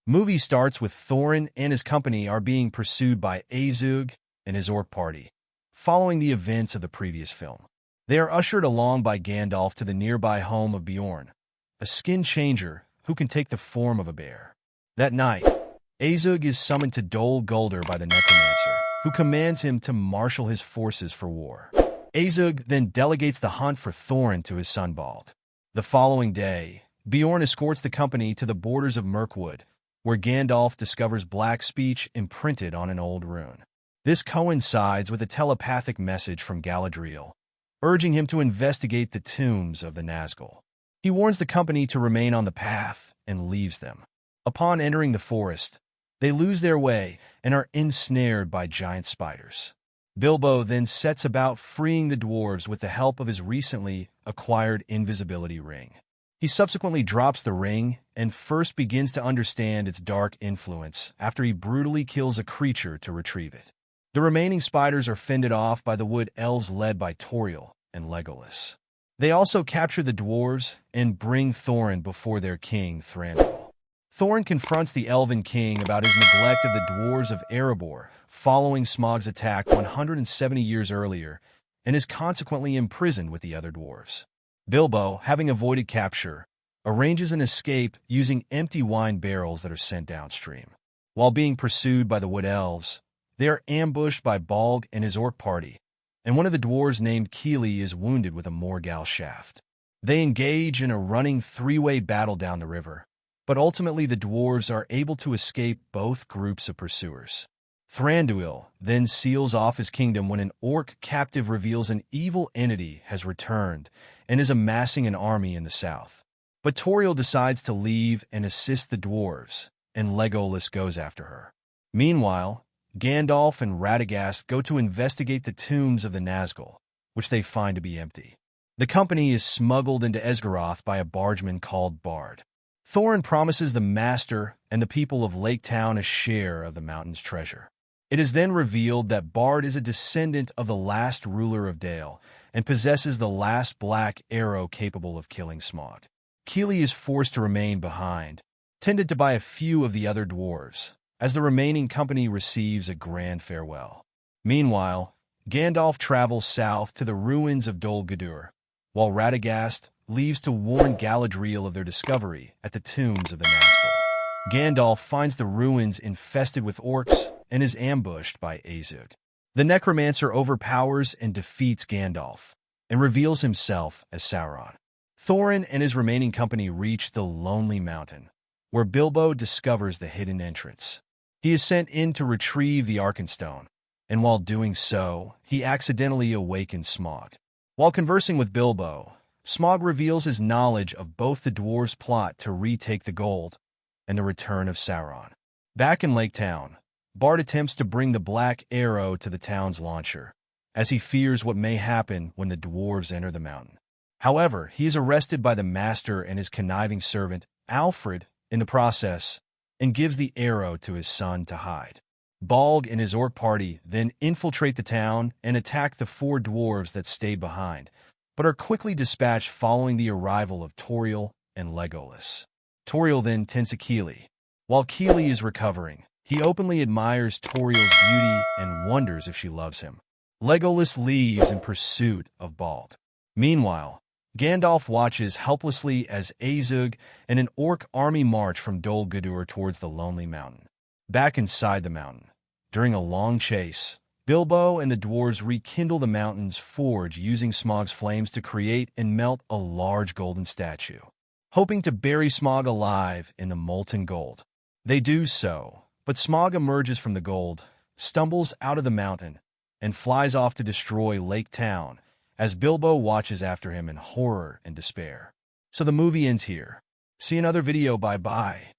Movie starts with Thorin and his company are being pursued by Azug and his orc party, following the events of the previous film. They are ushered along by Gandalf to the nearby home of Beorn, a skin changer who can take the form of a bear. That night, Azug is summoned to Dol Guldur by the Necromancer, who commands him to marshal his forces for war. Azug then delegates the hunt for Thorin to his son Bald. The following day, Beorn escorts the company to the borders of Mirkwood, where Gandalf discovers black speech imprinted on an old rune. This coincides with a telepathic message from Galadriel, urging him to investigate the tombs of the Nazgul. He warns the company to remain on the path and leaves them. Upon entering the forest, they lose their way and are ensnared by giant spiders. Bilbo then sets about freeing the dwarves with the help of his recently acquired invisibility ring. He subsequently drops the ring and first begins to understand its dark influence after he brutally kills a creature to retrieve it. The remaining spiders are fended off by the wood elves led by Tauriel and Legolas. They also capture the dwarves and bring Thorin before their king, Thranduil. Thorin confronts the Elven King about his neglect of the dwarves of Erebor following Smaug's attack 170 years earlier and is consequently imprisoned with the other dwarves. Bilbo, having avoided capture, arranges an escape using empty wine barrels that are sent downstream. While being pursued by the Wood Elves, they are ambushed by Bolg and his orc party, and one of the dwarves named Keely is wounded with a Morgal shaft. They engage in a running three-way battle down the river, but ultimately the dwarves are able to escape both groups of pursuers. Thranduil then seals off his kingdom when an orc captive reveals an evil entity has returned and is amassing an army in the south. But Tauriel decides to leave and assist the dwarves, and Legolas goes after her. Meanwhile, Gandalf and Radagast go to investigate the tombs of the Nazgul, which they find to be empty. The company is smuggled into Esgaroth by a bargeman called Bard. Thorin promises the Master and the people of Lake Town a share of the mountain's treasure. It is then revealed that Bard is a descendant of the last ruler of Dale and possesses the last black arrow capable of killing Smaug. Keely is forced to remain behind, tended to by a few of the other dwarves, as the remaining company receives a grand farewell. Meanwhile, Gandalf travels south to the ruins of Dol Guldur, while Radagast leaves to warn Galadriel of their discovery at the tombs of the Nazgul. Gandalf finds the ruins infested with orcs and is ambushed by Azug. The Necromancer overpowers and defeats Gandalf, and reveals himself as Sauron. Thorin and his remaining company reach the Lonely Mountain, where Bilbo discovers the hidden entrance. He is sent in to retrieve the Arkenstone, and while doing so, he accidentally awakens Smaug. While conversing with Bilbo, Smaug reveals his knowledge of both the dwarves' plot to retake the gold and the return of Sauron. Back in Lake Town, Bard attempts to bring the black arrow to the town's launcher, as he fears what may happen when the dwarves enter the mountain. However, he is arrested by the Master and his conniving servant, Alfred, in the process, and gives the arrow to his son to hide. Bolg and his orc party then infiltrate the town and attack the 4 dwarves that stayed behind, but are quickly dispatched following the arrival of Tauriel and Legolas. Tauriel then tends to Keely. While Keely is recovering, he openly admires Tauriel's beauty and wonders if she loves him. Legolas leaves in pursuit of Bald. Meanwhile, Gandalf watches helplessly as Azug and an orc army march from Dol Guldur towards the Lonely Mountain. Back inside the mountain, during a long chase, Bilbo and the dwarves rekindle the mountain's forge using Smaug's flames to create and melt a large golden statue, hoping to bury Smaug alive in the molten gold. They do so, but Smaug emerges from the gold, stumbles out of the mountain, and flies off to destroy Lake Town, as Bilbo watches after him in horror and despair. So the movie ends here. See another video, bye-bye.